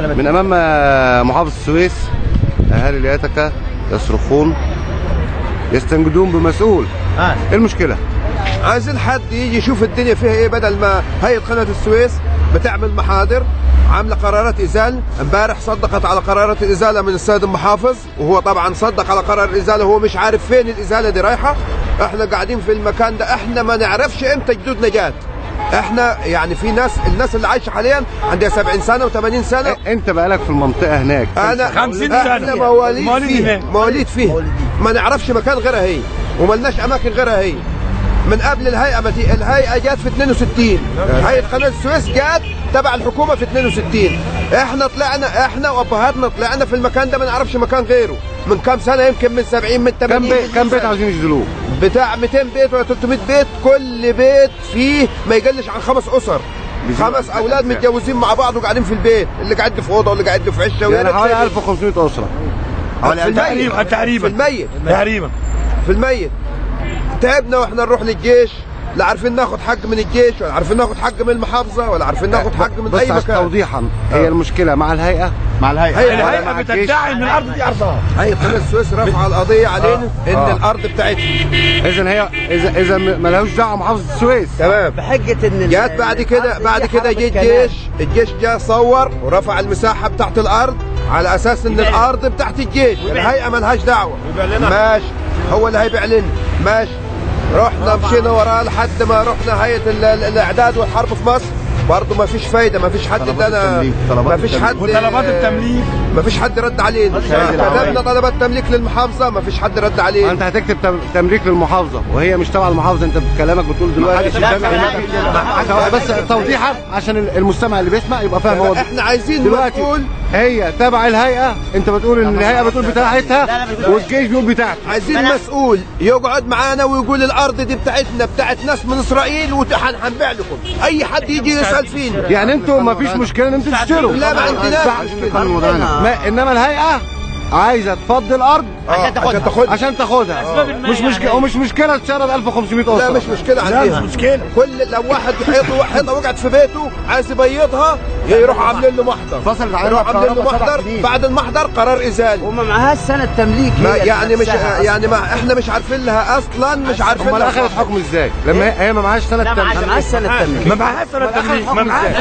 من امام محافظ السويس اهالي الياتكا يصرخون يستنجدون بمسؤول. ايه المشكله؟ عايزين حد يجي يشوف الدنيا فيها ايه، بدل ما هيئه قناه السويس بتعمل محاضر، عامله قرارات ازاله. امبارح صدقت على قرارات الازاله من السيد المحافظ، وهو طبعا صدق على قرار الازاله وهو مش عارف فين الازاله دي رايحه. احنا قاعدين في المكان ده، احنا ما نعرفش امتى جدودنا جات. احنا يعني في الناس اللي عايشه حاليا عندها 70 سنه و80 سنه. انت بقالك في المنطقه هناك انا 50 سنه. احنا مواليد فيه ما نعرفش مكان غيرها هي، وملناش اماكن غيرها هي. من قبل الهيئه الهيئه جات في 62، هيئه قناه السويس جات تبع الحكومه في 62. احنا طلعنا، احنا وابهاتنا طلعنا في المكان ده ما نعرفش مكان غيره. من كام سنه، يمكن من 70 من 80. كم بيت عاوزين يجدلوه؟ بتاع 200 بيت ولا 300 بيت، كل بيت فيه ما يقلش عن 5 اسر، 5 اولاد متجوزين مع بعض وقاعدين في البيت، اللي قاعد في اوضه واللي قاعد في عشه. يعني حوالي 1500 اسره تقريبا في الميت. تعبنا واحنا نروح للجيش، لا عارفين ناخد حق من الجيش، ولا عارفين ناخد حق من المحافظه، ولا عارفين ناخد حق من اي مكان. توضيحا، هي المشكله مع الهيئه؟ الهيئه بتدعي ان الارض دي ارضها. هيئه قناه السويس رفع القضيه علينا ان الارض بتاعتها. اذا ما لهوش دعوه محافظه السويس. تمام. بحجه ان جات بعد كده جه الجيش جه صور ورفع المساحه بتاعت الارض على اساس ان الارض بتاعت الجيش، الهيئه ما لهاش دعوه. ماشي، هو اللي هيبيع لنا. ماشي، رحنا مشينا وراه لحد ما رحنا هيئه الاعداد والحرب في مصر، برضه ما فيش فايده، ما فيش حد ادانا، ما فيش حد وطلبات التمليك ما فيش حد رد علينا. كتبنا طلبات تمليك للمحافظه، ما فيش حد رد علينا. انت هتكتب تمليك للمحافظه وهي مش تبع المحافظه. انت بكلامك بتقول دلوقتي بس توضيحا عشان المستمع اللي بيسمع يبقى فاهم. هو احنا عايزين دلوقتي نقول هي تبع الهيئه، انت بتقول ان الهيئه بتقول بتاعتها والجيش بيقول بتاعته. عايزين مسؤول يقعد معانا ويقول الارض دي بتاعتنا، بتاعت ناس من اسرائيل وهنبيع لكم. اي حد يجي يسال فينا. يعني انتوا ما فيش مشكله ان انتوا تشتروا؟ لا، ما عندناش مشكله. انما الهيئه عايزه تفضي الارض عشان تاخدها. مش مشكله تشرد 1500 اسره. لا، مش مشكله عندنا. مشكله لو واحد حيطه وقعت في بيته عايز يبيضها، يروح عاملين له محضر. فصلت يروح عاملين له محضر، بعد المحضر قرار ازاله. وما معهاش سنه تمليك. ما احنا مش عارفين لها اصلا، مش عارفين. امال اخذت حكم ازاي لما هي ما معهاش سنه تمليك؟ ما معهاش سنه تمليك. ما معهاش سنه تمليك. ما معهاش.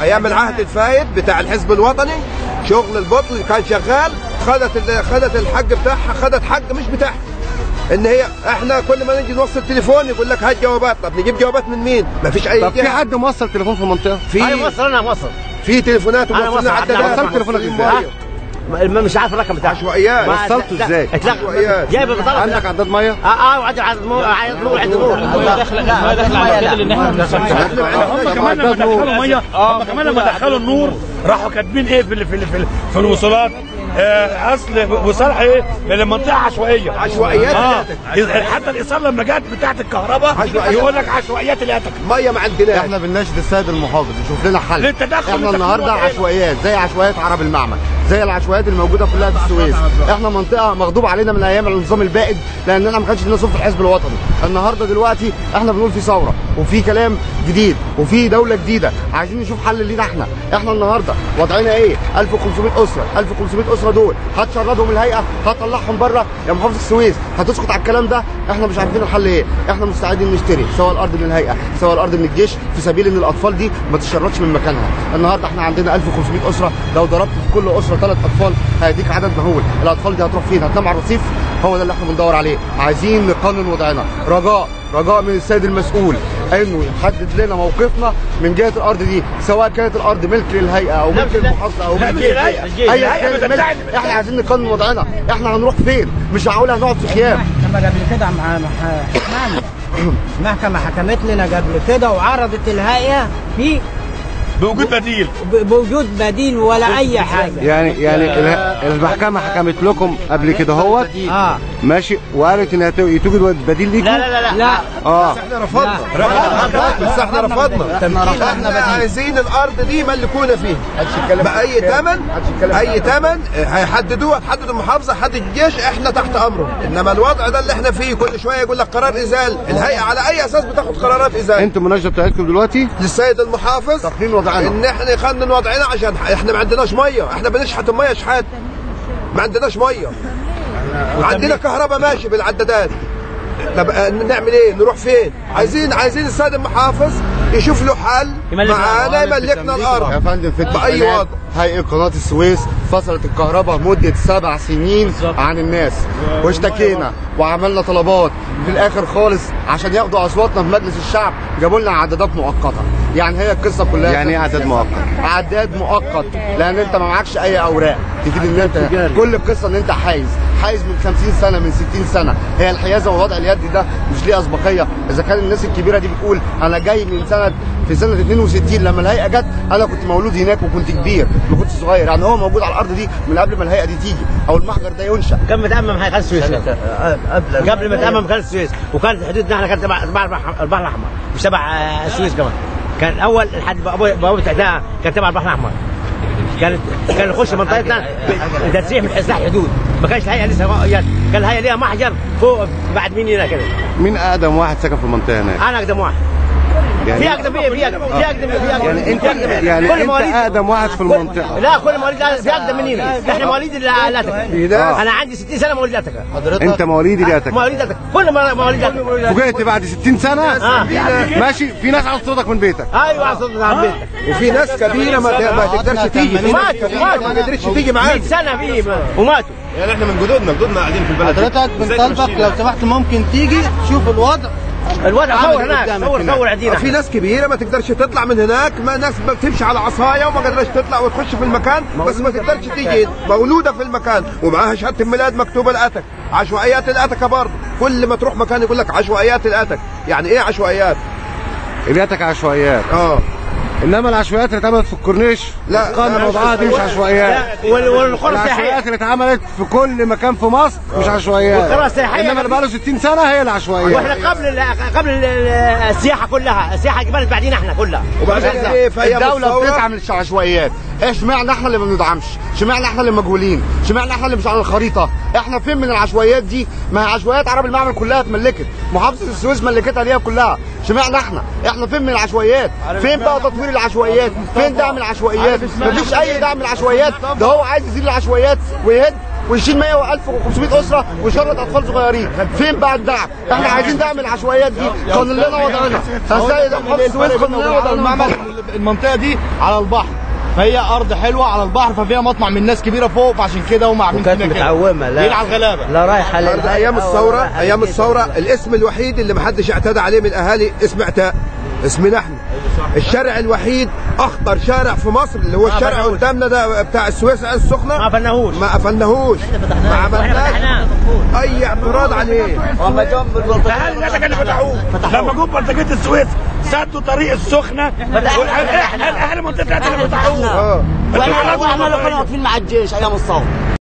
ايام العهد الفايد بتاع الحزب الوطني، شغل البطل اللي كان شغال، خدت الحق بتاعها، خدت حق مش بتاعها. ان هي احنا كل ما نيجي نوصل تليفون يقول لك هات جوابات. طب نجيب جوابات من مين؟ ما فيش اي. طب في حد موصل تليفون في المنطقه؟ انا موصل في تليفونات وموصلين عدادات. وصلت تليفونك ازاي؟ مش عارف الرقم بتاعه. عشوائيات. وصلته ازاي؟ عشوائيات. جايب بطلب. عندك عداد ميه؟ وعندي عداد نور. ما دخل على كده ان احنا هم كمان لما دخلوا ميه، هم كمان لما دخلوا النور راحوا كاتبين ايه في الوصولات؟ اصل وصالح ايه؟ للمنطقه عشوائيه. عشوائيات. حتى الايصال لما جت بتاعت الكهرباء يقول لك عشوائيات الاتك. ميه ما عندناش. احنا بنناشد السيد المحافظ يشوف لنا حل. للتدخل. احنا النهارده عشوائيات زي عشوائيات عرب المعمل، زي العشوائيات الموجوده كلها في السويس. احنا منطقه مغضوب علينا من ايام النظام البائد، لاننا ما كانش لنا صوت في الحزب الوطني. النهارده دلوقتي احنا بنقول في ثوره وفي كلام جديد وفي دوله جديده، عايزين نشوف حل لينا احنا. احنا النهارده وضعنا ايه؟ 1500 اسره، 1500 اسره دول هتشردهم الهيئه؟ هتطلعهم بره يا محافظه السويس؟ هتسكت على الكلام ده؟ احنا مش عارفين الحل ايه. احنا مستعدين نشتري سواء الارض من الهيئه سواء الارض من الجيش، في سبيل ان الاطفال دي ما تشردش من مكانها. النهارده احنا عندنا 1500 اسره، لو ضربت في كل اسره 3 اطفال هيديك عدد مهول. الاطفال دي هتروح فين؟ هتنام على الرصيف؟ هو ده اللي احنا بندور عليه. عايزين نقنن وضعنا. رجاء من السيد المسؤول انه يحدد لنا موقفنا من جهه الارض دي، سواء كانت الارض ملك للهيئه او ملك للمحافظه او ملك للهيئه، اي كان ملك. احنا عايزين نقنن وضعنا. احنا هنروح فين؟ مش معقول هنقعد في خيام. محكمه قبل كده المحكمه حكمت لنا قبل كده وعرضت الهيئه في بوجود بديل. بوجود بديل ولا اي حاجه. يعني المحكمه حكمت لكم قبل كده اهوت ماشي، وقالت ان توجد بديل ليكم؟ لا احنا رفضنا. بس احنا رفضنا. احنا عايزين الارض دي ملكونا فيها باي ثمن. اي ثمن هيحددوها، تحدد المحافظه، حدد الجيش، احنا تحت امره. انما الوضع ده اللي احنا فيه كل شويه يقول لك قرار ازاله. الهيئه على اي اساس بتاخد قرارات ازاله؟ انتوا المناقشه بتاعتكم دلوقتي للسيد المحافظ تقنين وضعنا ان احنا نقنن وضعنا عشان احنا ما عندناش ميه. احنا بنشحت الميه شحات، ما عندناش ميه. عندنا كهرباء ماشي بالعدادات. طب نعمل ايه؟ نروح فين؟ عايزين السيد المحافظ يشوف له حل معانا يملكنا الارض يا فندم. في باي وضع. هيئه قناه السويس فصلت الكهرباء مده 7 سنين عن الناس، واشتكينا وعملنا طلبات. في الاخر خالص عشان ياخدوا اصواتنا في مجلس الشعب جابوا لنا عدادات مؤقته. يعني هي القصه كلها. يعني ايه عداد مؤقت؟ عداد مؤقت لان انت ما معكش اي اوراق تفيد ان انت كل القصه ان انت حايز من 50 سنه من 60 سنه. هي الحيازه ووضع اليد ده مش ليه اسبقيه. اذا كان الناس الكبيره دي بتقول انا جاي من في سنه 62 لما الهيئه جت، انا كنت مولود هناك وكنت كبير ما كنتش صغير. يعني هو موجود على الارض دي من قبل ما الهيئه دي تيجي او المحجر ده ينشا. كان متأمم قناة السويس قبل ما تأمم قناة السويس، وكانت حدودنا احنا كانت تبع البحر الاحمر مش تبع السويس كمان. كان اول لحد بوابه تحتها كان تبع البحر الاحمر. كان يخش منطقتنا تسريح من اصلاح حدود. ما كانش الهيئه لسه كان الهيئه ليها محجر فوق بعد مننا كده. مين اقدم واحد سكن في المنطقه هناك؟ انا اقدم واحد. في اقدم يعني انت اقدم واحد في المنطقه. لا كل مواليد في اقدم مننا. احنا مواليد الاتكا. انا عندي 60 سنه مواليد الاتكا. انت مواليد الاتكا؟ مواليد الاتكا. كل مواليد الاتكا. فوجئت بعد 60 سنه ماشي في ناس عاوز صوتك من بيتك. ايوه عاوز صوتك من بيتك. وفي ناس كبيره ما تقدرش تيجي. وماتوا ما قدرتش تيجي معانا 100 سنه فيه وماتوا. يعني احنا من جدودنا قاعدين في البلد. حضرتك بنطالبك لو سمحت ممكن تيجي تشوف الوضع صور هناك، صور عدينا. في ناس كبيره ما تقدرش تطلع من هناك، ما ناس بتمشي على عصايه وما قدرش تطلع وتخش في المكان، بس ما تقدرش تيجي. مولوده في المكان ومعاها شهاده الميلاد مكتوبه الاتك. عشوائيات الاتك برضه، كل ما تروح مكان يقول لك عشوائيات الاتك. يعني ايه عشوائيات؟ الاتك عشوائيات. انما العشوائيات اللي اتعملت في الكورنيش لا قانون وضعها دي مش عشوائيات. العشوائيات اللي اتعملت في كل مكان في مصر مش عشوائيات. انما اللي بقاله 60 سنه هي العشوائيات. واحنا قبل السياحه كلها، السياحه جبلت بعدين احنا كلها. وبعدين الدوله بتدعم العشوائيات. اشمعنى احنا اللي ما بندعمش؟ اشمعنى احنا اللي مجهولين؟ اشمعنى احنا اللي مش على الخريطه؟ احنا فين من العشوائيات دي؟ ما هي عشوائيات عرب المعمل كلها اتملكت، محافظه السويس ملكتها ليها كلها. اشمعنى احنا فين من العشوائيات؟ فين بقى تطوير العشوائيات؟ فين دعم العشوائيات؟ مفيش اي دعم العشوائيات. ده هو عايز يزيل العشوائيات ويهد ويشيل 100,500 اسره ويشرد اطفال صغيرين. فين بقى الدعم؟ احنا عايزين دعم العشوائيات دي. قانون لنا وضعنا. السيد محافظ السويس قانون لنا وضعنا. المنطقه دي على البحر، فهي ارض حلوه على البحر، ففيها مطمع من ناس كبيره فوق، فعشان كده هم عاملين كده متعومه. لا على الغلابه. لا رايحه ايام الثوره الاسم الوحيد اللي ما حدش اعتدى عليه من الاهالي اسم عتاق، اسمنا احنا. الشارع الوحيد اخطر شارع في مصر اللي هو الشارع قدامنا ده بتاع السويس السخنه ما قفلناهوش ما عملناش اي اعتراض عليه. هم جنب الاتكا اللي فتحوه. لما جم بلطجيه السويس سدوا طريق السخنه اهل منطقه الاتكا اللي فتحوه. واحنا اللي كنا واقفين مع الجيش ايام الثوره.